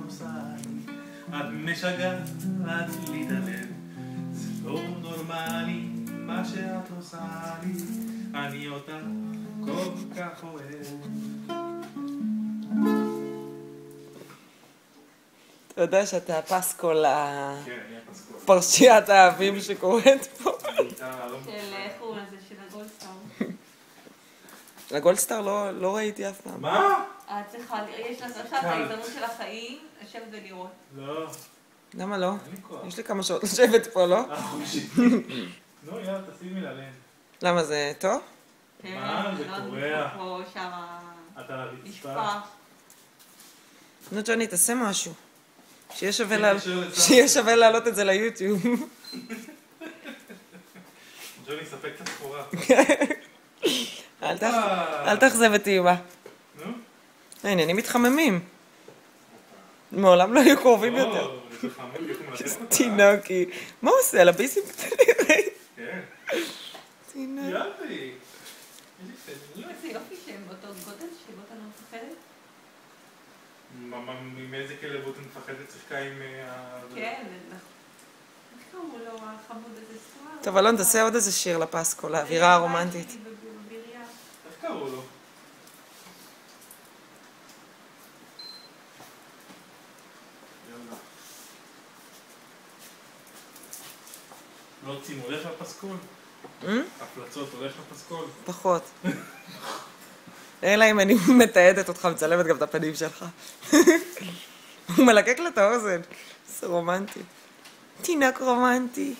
עושה לי? את משגעת לי את הלב, זה לא נורמלי מה שאת עושה לי, אני אותך כל כך אוהב. אתה יודע שאתה הפסקול כן, אני הפסקול. פרשיית האהבים שקורית פה. של איך הוא הזה, של הגולדסטאר. לגולדסטאר לא ראיתי אף פעם. מה? את צריכה, יש לך עכשיו את ההזדמנות של החיים, לשבת ולראות. לא. למה לא? אין לי כוח. יש לי כמה שעות לשבת פה, לא? חושי. נו, יאללה, תשימי ללב. למה זה טוב? מה? זה קורע. פה, שמה... אתה על הרצפה. נשפך. נו, ג'וני, תעשה משהו. שיהיה כן, שווה להעלות את זה ליוטיוב. ג'וני, ספק את הסחורה. אל תאכזב את אימא. נו? העניינים מתחממים. מעולם לא היו קרובים יותר. לא, זה חמוד, איך הוא מלטף אותה. תינוקי. מה הוא עושה? על הביסים קטנים. כן. תינוק. יאללה. איזה יופי שהם באותו גודל, שבאותה לא מפחדת. מאיזה כלבות את מפחדת שיחקה עם כן, איך קראו לו החמוד הזה סואר? טוב, אלון, תעשה עוד איזה שיר לפסקול, האווירה הרומנטית. איך קראו לו? לא רוצים, הולך לפסקול? הפלצות הולך לפסקול? פחות. אלא אם אני מתעדת אותך, מצלמת גם את הפנים שלך. הוא מלקק לה את האוזן. זה רומנטי. תינוק רומנטי.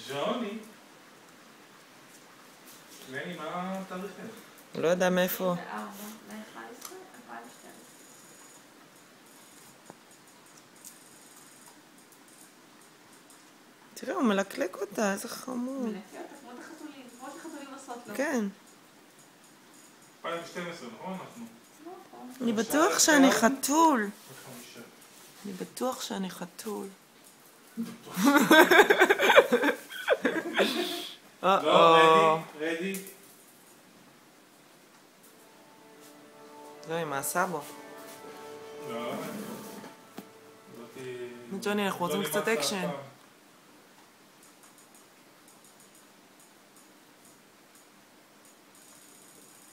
ז'וני. מני, מה התאריך? הוא לא יודע מאיפה. 4, ל-11, 2012. תראה, הוא מלקלק אותה, איזה חמוד. מלפי אותה, כמו את החתולים, כמו שחתולים עושות לו. כן. 2012, נכון? אנחנו. אני בטוח שאני חתול. אני בטוח שאני חתול. לא, רדי. לא, היא מעשה בו. לא. ג'וני, אנחנו רוצים קצת אקשן.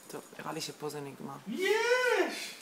טוב, נראה לי שפה זה נגמר. יש!